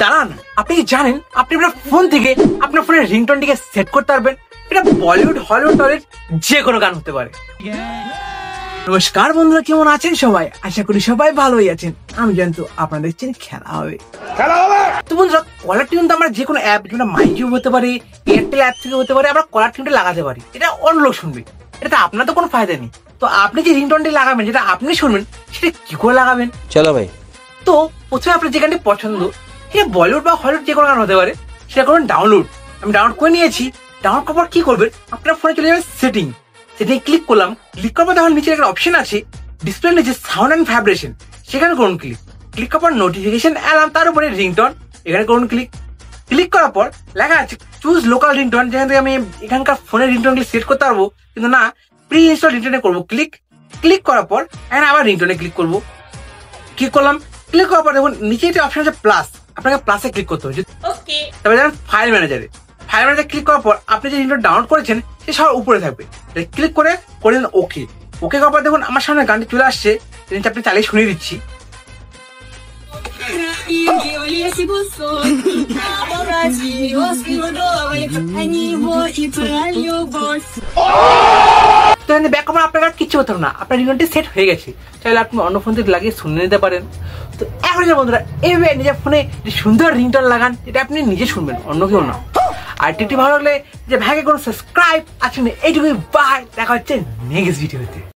দাঁড়ান, আপনি কি জানেন আপনি আপনার ফোন থেকে আপনার ফোনের রিংটোনটিকে সেট করতে পারবেন? এটা বলিউড, হলিউড, টলিউড যে কোনো গান হতে পারে। নমস্কার বন্ধুরা, কেমন আছেন সবাই? আশা করি সবাই ভালোই আছেন। আমি জানতো আপনারা দেখছেন খেলা হবে। তো বন্ধুরা, কলার টিউন তো আমরা যে কোনো অ্যাপ, যেটা মাইকিউ হতে পারে, এয়ারটেল অ্যাপ থেকে হতে পারে, আমরা কলার টিউনটা লাগাতে পারি। এটা অন্য লোক শুনবে, এটা আপনার তো কোনো ফায়দা নেই। তো আপনি যে রিংটোনটি লাগাবেন, যেটা আপনি শুনবেন, সেটা কি করে লাগাবেন? চলো ভাই। তো প্রথমে আপনার যে গানটি পছন্দ, সেটা বলিউড বা হলিউড যে কোনো গান হতে পারে, সেটা করবেন ডাউনলোড। আমি ডাউনলোড করে নিয়েছি। ডাউনলোড করার পর কি করবেন, আপনার ফোনে চলে যাবেন সেটিং ক্লিক করলাম। ক্লিক করার পর তখন নিচে একটা অপশন আছে ডিসপ্লে নিচে সাউন্ড অ্যান্ড ভাইব্রেশন, সেখানে করুন ক্লিক করার পর নোটিফিকেশন অ্যালার্ম, তার উপরে রিংটোন, এখানে করুন ক্লিক করার পর লেখা আছে চুজ লোকাল রিংটোন, যেখান থেকে আমি এখানকার ফোনের রিংটোনগুলি সেট করতে পারবো, কিন্তু না, প্রি ইনস্টল রিংটোনে করবো। ক্লিক করার পর এখানে আবার রিংটোনে ক্লিক করবো। ক্লিক করলাম। ক্লিক করার পর দেখুন নিচে একটা অপশন আছে প্লাস, আপনাকে প্লাসে ক্লিক করতে হবে। তারপরে যাবেন ফাইল ম্যানেজারে। ফাইল ম্যানেজারে ক্লিক করার পর আপনি যে রিংটোন ডাউনলোড করেছেন সে সব উপরে থাকবে। ক্লিক করে দেন ওকে করার পর দেখুন আমার সামনে গানটি চলে আসছে। আপনি চালিয়ে শুনিয়ে দিচ্ছি। ব্যাক করার আপনার কিচ্ছু হতো না, আপনার রিংটোনটি সেট হয়ে গেছে। চাইলে আপনি অন্য ফোন থেকে লাগিয়ে শুনে নিতে পারেন। তো এখন বন্ধুরা, এইভাবে নিজের ফোনে সুন্দর রিংটোন লাগান, এটা আপনি নিজে শুনবেন, অন্য কেউ না। আর টিটি ভালো লাগলে যে ভাইকে কোনো সাবস্ক্রাইব আছে, এইটুকুই। বাই, দেখা হচ্ছে নেক্সট ভিডিওতে।